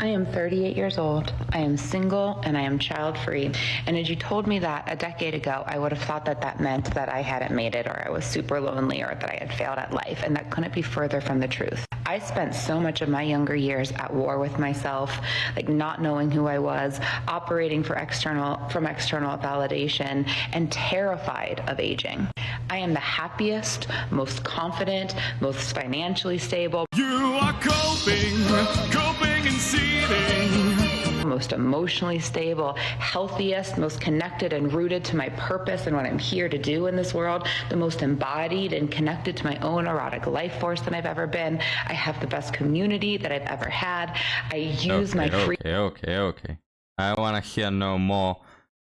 I am 38 years old. I am single and I am child-free. And as you told me that a decade ago, I would have thought that that meant that I hadn't made it or I was super lonely or that I had failed at life. And that couldn't be further from the truth. I spent so much of my younger years at war with myself, like not knowing who I was, operating from external validation, and terrified of aging. I am the happiest, most confident, most financially stable. You are coping and seething. Most emotionally stable, healthiest, most connected and rooted to my purpose and what I'm here to do in this world, the most embodied and connected to my own erotic life force than I've ever been. I have the best community that I've ever had. I use my free... Okay. I want to hear no more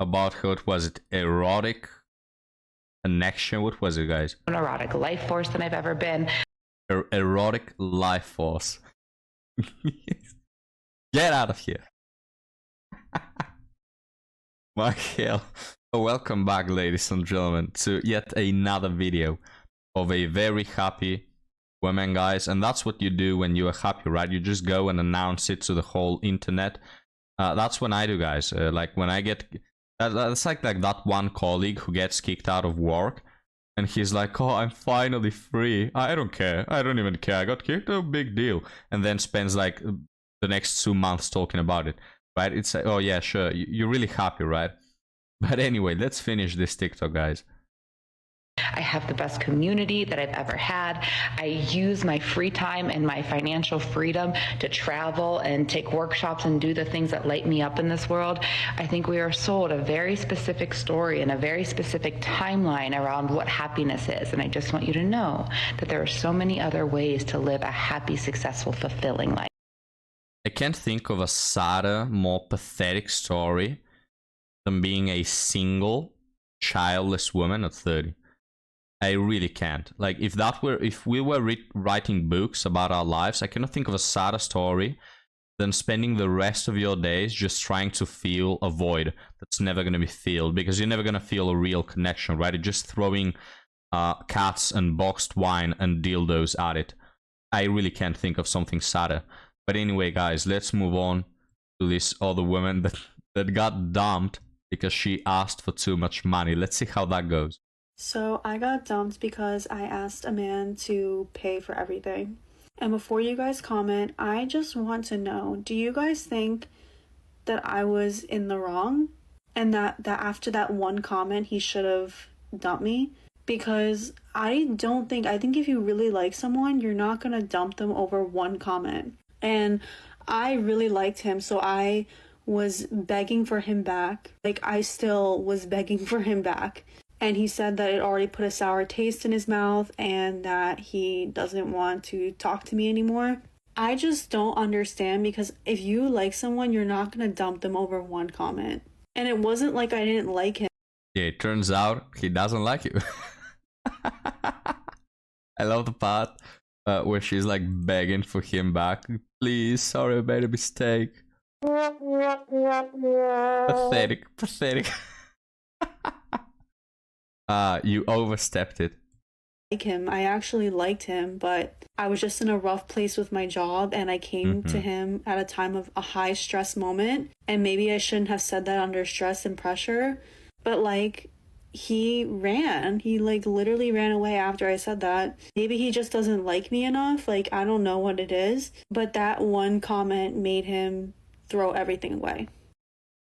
about how it was erotic connection. What was it, guys? erotic life force than I've ever been. Erotic life force. Get out of here. My hell. Welcome back, ladies and gentlemen, to yet another video of a very happy woman, guys. And that's what you do when you are happy, right? You just go and announce it to the whole internet. That's when I do, guys. Like when I get... That's like that one colleague who gets kicked out of work. And he's like, oh, I'm finally free. I don't care. I don't even care. I got kicked. No big deal. And then spends like the next 2 months talking about it. Right? It's like, oh yeah, sure. You're really happy, right? But anyway, let's finish this TikTok, guys. I have the best community that I've ever had. I use my free time and my financial freedom to travel and take workshops and do the things that light me up in this world. I think we are sold a very specific story and a very specific timeline around what happiness is. And I just want you to know that there are so many other ways to live a happy, successful, fulfilling life. I can't think of a sadder, more pathetic story than being a single, childless woman at 30. I really can't. Like, if we were writing books about our lives, I cannot think of a sadder story than spending the rest of your days just trying to fill a void that's never going to be filled, because you're never going to feel a real connection, right? You're just throwing cats and boxed wine and dildos at it. I really can't think of something sadder. But anyway, guys, let's move on to this other woman that got dumped because she asked for too much money. Let's see how that goes. So I got dumped because I asked a man to pay for everything. And before you guys comment, I just want to know, do you guys think that I was in the wrong? And that after that one comment, he should have dumped me? Because I think if you really like someone, you're not going to dump them over one comment. And I really liked him, so I was begging for him back. Like, I still was begging for him back. And he said that it already put a sour taste in his mouth and that he doesn't want to talk to me anymore. I just don't understand, because if you like someone, you're not going to dump them over one comment. And it wasn't like I didn't like him. Yeah, it turns out he doesn't like you. I love the part where she's like begging for him back. Please, sorry, I made a mistake. Pathetic. You overstepped it. Like him, I actually liked him, but I was just in a rough place with my job, and I came to him at a time of a high stress moment, and maybe I shouldn't have said that under stress and pressure, but like, he like literally ran away after I said that. Maybe he just doesn't like me enough. Like, I don't know what it is, but that one comment made him throw everything away.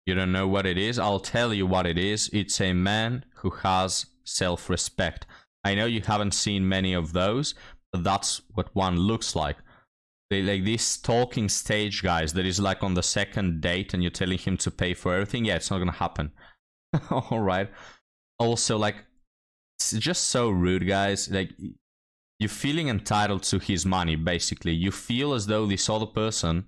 You don't know what it is? I'll tell you what it is. It's a man who has self-respect. I know you haven't seen many of those, but that's what one looks like. They like this talking stage, guys, that is like on the second date and you're telling him to pay for everything. Yeah, it's not gonna happen. All right. Also, like, it's just so rude, guys. Like, you're feeling entitled to his money, basically. You feel as though this other person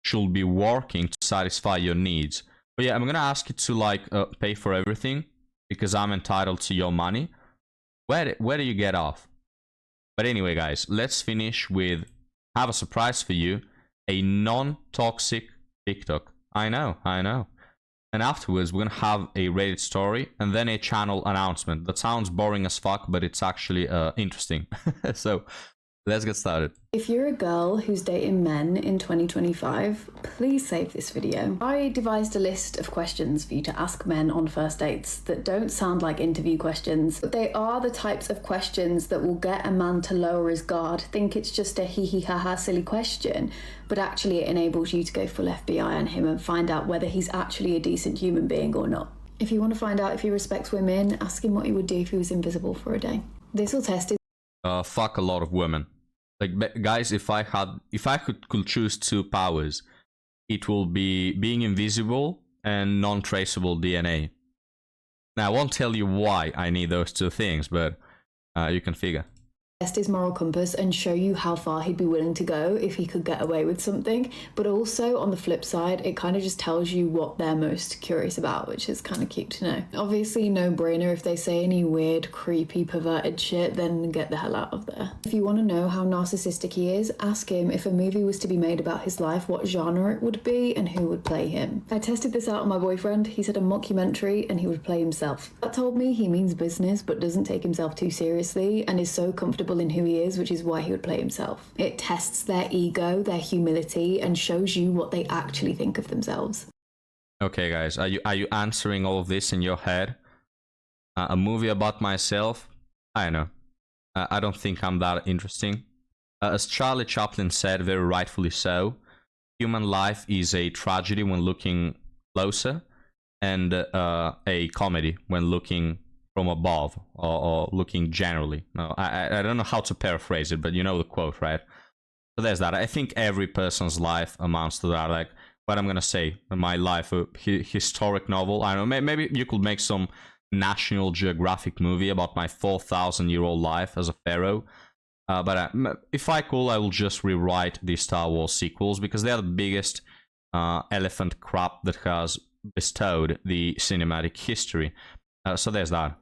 should be working to satisfy your needs. But yeah, I'm gonna ask you to like pay for everything because I'm entitled to your money. Where do you get off? But anyway, guys, let's finish with, have a surprise for you, a non-toxic TikTok. I know. And afterwards, we're gonna have a Reddit story and then a channel announcement. That sounds boring as fuck, but it's actually interesting. So Let's get started. If you're a girl who's dating men in 2025, please save this video. I devised a list of questions for you to ask men on first dates that don't sound like interview questions, but they are the types of questions that will get a man to lower his guard, think it's just a hee hee ha ha silly question, but actually it enables you to go full FBI on him and find out whether he's actually a decent human being or not. If you want to find out if he respects women, ask him what he would do if he was invisible for a day. This will test his Fuck a lot of women. Like, guys, if I could choose two powers, it will be being invisible and non-traceable DNA. Now, I won't tell you why I need those two things, but you can figure. Test his moral compass and show you how far he'd be willing to go if he could get away with something. But also, on the flip side, it kind of just tells you what they're most curious about, which is kind of cute to know. Obviously, no brainer. If they say any weird, creepy, perverted shit, then get the hell out of there. If you want to know how narcissistic he is, ask him if a movie was to be made about his life, what genre it would be and who would play him. I tested this out on my boyfriend. He said a mockumentary and he would play himself. That told me he means business but doesn't take himself too seriously and is so comfortable in who he is, which is why he would play himself. It tests their ego, their humility, and shows you what they actually think of themselves. Okay, guys, are you answering all of this in your head? A movie about myself? I don't know. I don't think I'm that interesting. As Charlie Chaplin said, very rightfully so, human life is a tragedy when looking closer, and a comedy when looking from above, or looking generally. No, I don't know how to paraphrase it, but you know the quote, right? So there's that. I think every person's life amounts to that. Like, what I'm gonna say, my life, a historic novel. I don't know, maybe you could make some National Geographic movie about my 4,000-year-old life as a pharaoh. But if I could, I will just rewrite the Star Wars sequels, because they're the biggest elephant crap that has bestowed the cinematic history. So there's that.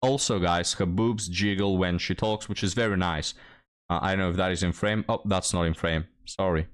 Also, guys, her boobs jiggle when she talks, which is very nice. I don't know if that is in frame. Oh, that's not in frame. Sorry.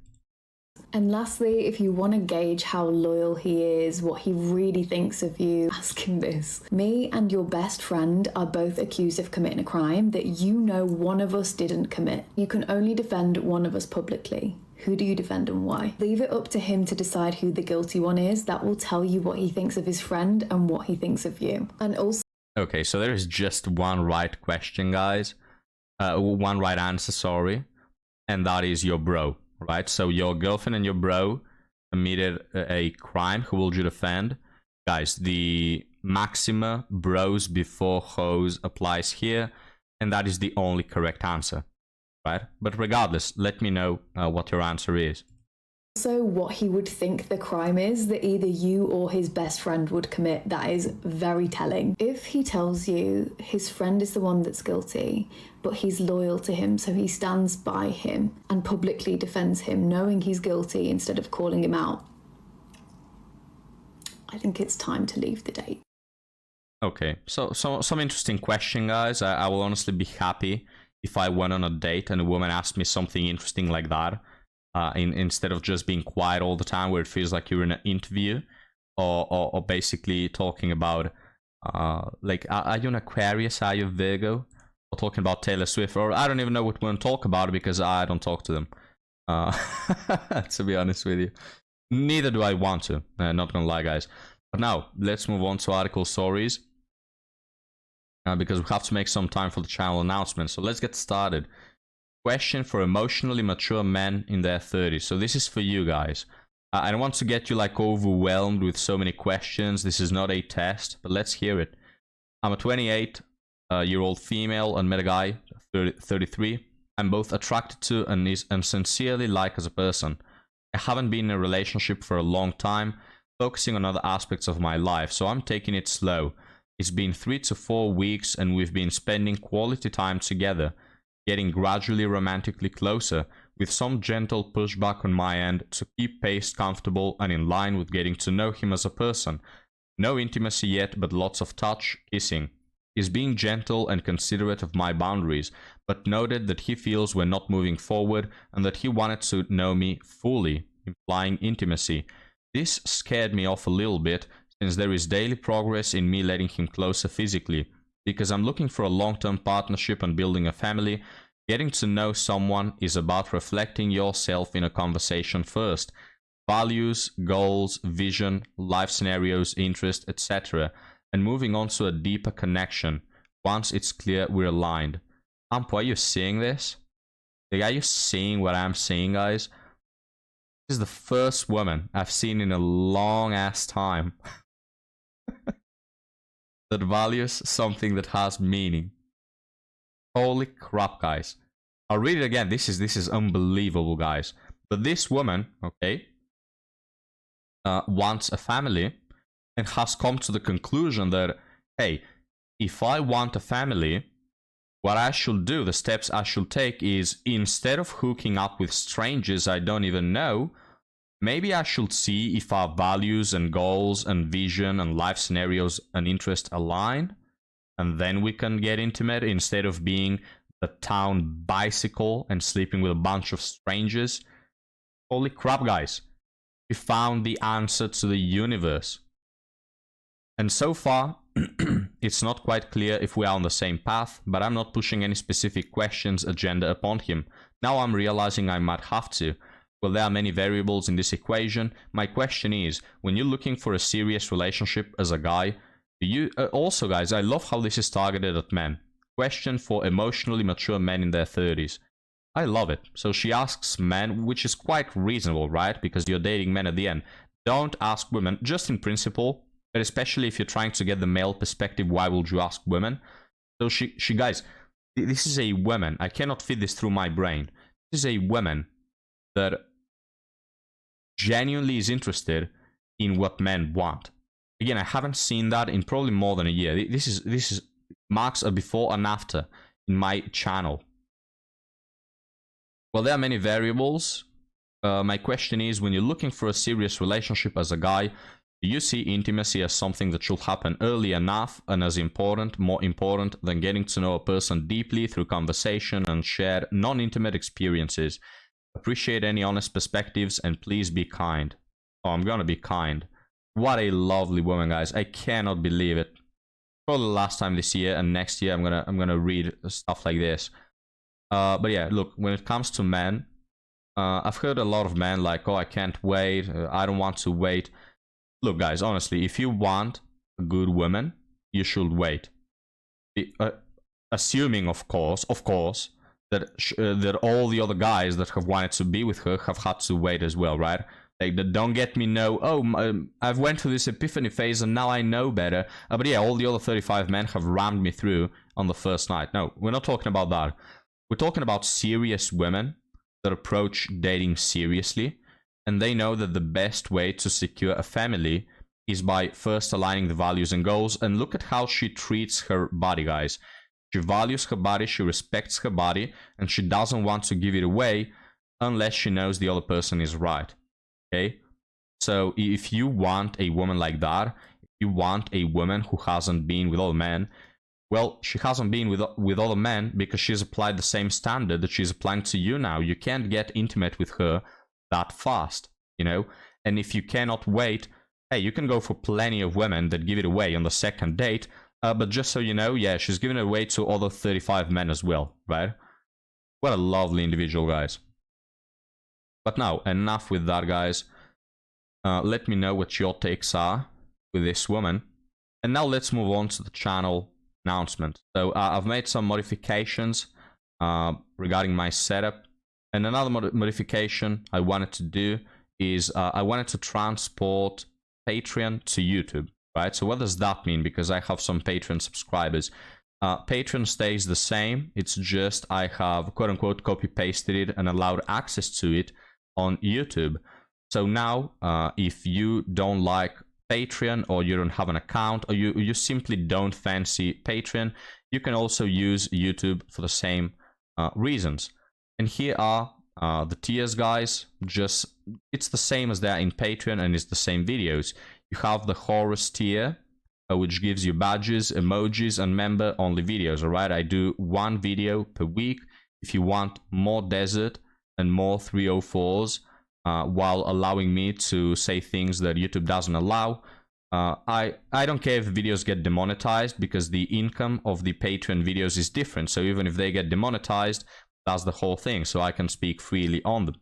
And lastly, if you want to gauge how loyal he is, what he really thinks of you, ask him this. Me and your best friend are both accused of committing a crime that you know one of us didn't commit. You can only defend one of us publicly. Who do you defend and why? Leave it up to him to decide who the guilty one is. That will tell you what he thinks of his friend and what he thinks of you. And also... Okay, so there is just one right question, guys. One right answer, sorry. And that is your bro, right? So your girlfriend and your bro committed a crime. Who will you defend? Guys, the maxima bros before hoes applies here. And that is the only correct answer, right? But regardless, let me know what your answer is. Also, what he would think the crime is that either you or his best friend would commit. That is very telling. If he tells you his friend is the one that's guilty, but he's loyal to him, so he stands by him and publicly defends him, knowing he's guilty instead of calling him out, I think it's time to leave the date. Okay, so some interesting question, guys. I will honestly be happy if I went on a date and a woman asked me something interesting like that. Instead of just being quiet all the time, where it feels like you're in an interview, or basically talking about like, are you an Aquarius, are you a Virgo, or talking about Taylor Swift, or I don't even know what we're going to talk about because I don't talk to them, to be honest with you. Neither do I want to, not gonna lie, guys. But now let's move on to article stories, because we have to make some time for the channel announcement. So let's get started. Question for emotionally mature men in their 30s. So this is for you guys. I don't want to get you like overwhelmed with so many questions. This is not a test, but let's hear it. I'm a 28-year-old female and met a guy, 33. I'm both attracted to and sincerely like as a person. I haven't been in a relationship for a long time, focusing on other aspects of my life, so I'm taking it slow. It's been 3 to 4 weeks and we've been spending quality time together, getting gradually romantically closer, with some gentle pushback on my end to keep pace comfortable and in line with getting to know him as a person. No intimacy yet, but lots of touch, kissing. He's being gentle and considerate of my boundaries, but noted that he feels we're not moving forward and that he wanted to know me fully, implying intimacy. This scared me off a little bit, since there is daily progress in me letting him closer physically. Because I'm looking for a long-term partnership and building a family, Getting to know someone is about reflecting yourself in a conversation first. Values, goals, vision, life scenarios, interest, etc. And moving on to a deeper connection once it's clear we're aligned. Ampo, are you seeing this? Like, are you seeing what I'm seeing, guys? This is the first woman I've seen in a long ass time that values something that has meaning. Holy crap, guys. I'll read it again. This is unbelievable, guys. But this woman, okay, wants a family and has come to the conclusion that, hey, if I want a family, what I should do, the steps I should take is, instead of hooking up with strangers I don't even know, maybe I should see if our values and goals and vision and life scenarios and interest align, and then we can get intimate instead of being the town bicycle and sleeping with a bunch of strangers. Holy crap, guys. We found the answer to the universe. And so far, it's not quite clear if we are on the same path, but I'm not pushing any specific questions agenda upon him. Now I'm realizing I might have to. Well, there are many variables in this equation. My question is, when you're looking for a serious relationship as a guy, do you... also, guys, I love how this is targeted at men. Question for emotionally mature men in their 30s. I love it. So she asks men, which is quite reasonable, right? Because you're dating men at the end. Don't ask women, just in principle, but especially if you're trying to get the male perspective, why would you ask women? So she guys, this is a woman. I cannot fit this through my brain. This is a woman that genuinely is interested in what men want. Again, I haven't seen that in probably more than a year. This is marks a before and after in my channel. Well, there are many variables. My question is, when you're looking for a serious relationship as a guy, do you see intimacy as something that should happen early enough and as important, more important than getting to know a person deeply through conversation and shared non-intimate experiences? Appreciate any honest perspectives and please be kind. Oh, I'm gonna be kind. What a lovely woman, guys. I cannot believe it. Probably the last time this year, and next year I'm gonna read stuff like this. But yeah, look, when it comes to men, I've heard a lot of men like, oh, I can't wait, I don't want to wait. Look, guys, honestly, if you want a good woman, you should wait. Assuming, of course, that all the other guys that have wanted to be with her have had to wait as well, right? Like, don't get me I've went through this epiphany phase and now I know better. But yeah, all the other 35 men have rammed me through on the first night. No, we're not talking about that. We're talking about serious women that approach dating seriously, and they know that the best way to secure a family is by first aligning the values and goals. And look at how she treats her body, guys. She values her body, she respects her body, and she doesn't want to give it away unless she knows the other person is right. Okay? So if you want a woman like that, if you want a woman who hasn't been with other men, well, she hasn't been with other men because she's applied the same standard that she's applying to you now. You can't get intimate with her that fast, you know? And if you cannot wait, hey, you can go for plenty of women that give it away on the second date. But just so you know, yeah, she's giving it away to other 35 men as well, right? What a lovely individual, guys. But now, enough with that, guys. Let me know what your takes are with this woman. And now let's move on to the channel announcement. So I've made some modifications regarding my setup. And another modification I wanted to do is I wanted to transport Patreon to YouTube. Right, so what does that mean? Because I have some Patreon subscribers. Patreon stays the same. It's just I have quote unquote copy pasted it and allowed access to it on YouTube. So now, if you don't like Patreon or you don't have an account or you simply don't fancy Patreon, you can also use YouTube for the same reasons. And here are the tiers, guys. Just it's the same as they are in Patreon and it's the same videos. You have the Horus tier, which gives you badges, emojis, and member-only videos, alright? I do one video per week. If you want more desert and more 304s, while allowing me to say things that YouTube doesn't allow, I don't care if videos get demonetized because the income of the Patreon videos is different. So even if they get demonetized, That's the whole thing, so I can speak freely on them.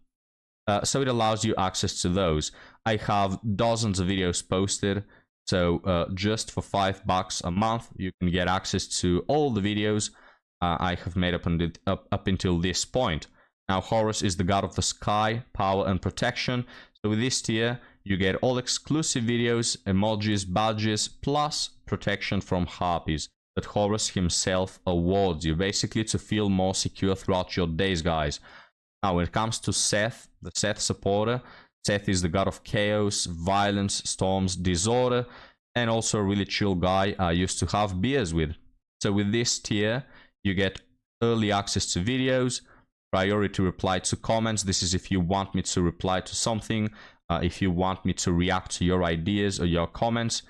So it allows you access to those. I have dozens of videos posted, so just for $5 a month, you can get access to all the videos I have made up until this point. Now, Horus is the god of the sky, power, and protection. So with this tier, you get all exclusive videos, emojis, badges, plus protection from harpies that Horus himself awards you, basically to feel more secure throughout your days, guys. Now, when it comes to Seth, the Seth supporter, Seth is the god of chaos, violence, storms, disorder, and also a really chill guy I used to have beers with. So with this tier, you get early access to videos, priority reply to comments. This is if you want me to reply to something, if you want me to react to your ideas or your comments,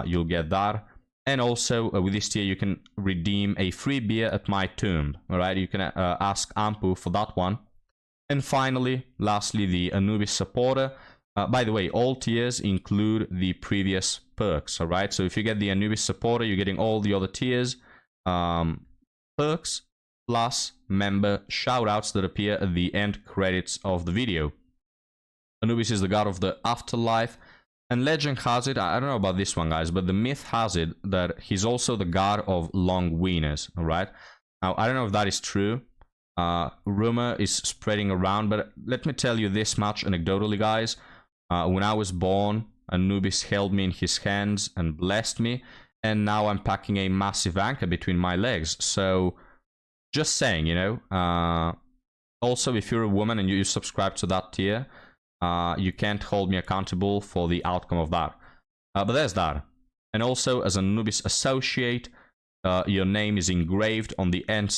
you'll get that. And also with this tier, you can redeem a free beer at my tomb. All right, you can ask Ampu for that one. And finally, lastly, the Anubis supporter. By the way, all tiers include the previous perks. All right, so if you get the Anubis supporter, you're getting all the other tiers perks plus member shoutouts that appear at the end credits of the video. Anubis is the god of the afterlife, and legend has it, I don't know about this one, guys, but the myth has it that he's also the god of long wieners. All right, now I don't know if that is true. Rumor is spreading around, but let me tell you this much anecdotally, guys. When I was born, Anubis held me in his hands and blessed me, and now I'm packing a massive anchor between my legs. So just saying, you know. Also, if you're a woman and you subscribe to that tier, you can't hold me accountable for the outcome of that. But there's that. And also, as an Anubis associate, your name is engraved on the end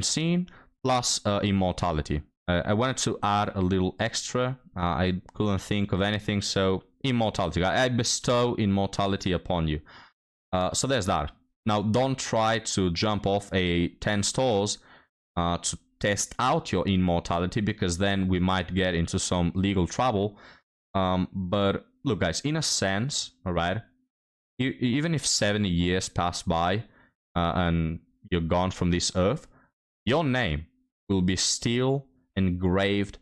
scene, plus immortality. I wanted to add a little extra. I couldn't think of anything, so immortality. I bestow immortality upon you. So there's that. Now, don't try to jump off a 10 stores to test out your immortality, because then we might get into some legal trouble. But look, guys, in a sense, all right, even if 70 years pass by and you're gone from this earth, your name will be still engraved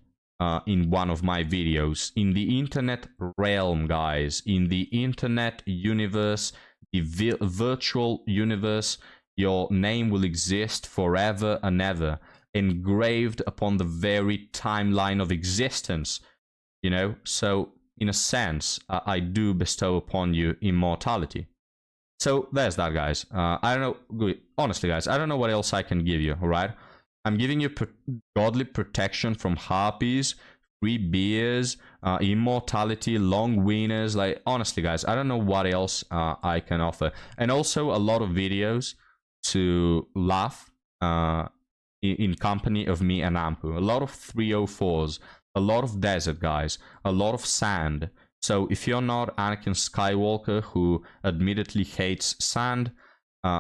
in one of my videos in the internet realm, guys, in the internet universe, the virtual universe. Your name will exist forever and ever, engraved upon the very timeline of existence, you know. So in a sense, I do bestow upon you immortality. So there's that, guys. I don't know, honestly, guys, I don't know what else I can give you. All right, I'm giving you godly protection from harpies, free beers, immortality, long wieners. Like, honestly, guys, I don't know what else I can offer. And also a lot of videos to laugh in company of me and Ampu. A lot of 304s, a lot of desert, guys, a lot of sand. So if you're not Anakin Skywalker, who admittedly hates sand,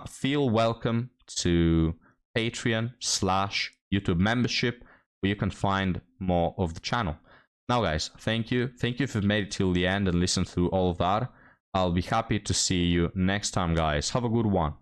feel welcome to Patreon/YouTube membership, where you can find more of the channel. Now, guys, thank you if you've made it till the end and listened through all of that. I'll be happy to see you next time, guys. Have a good one.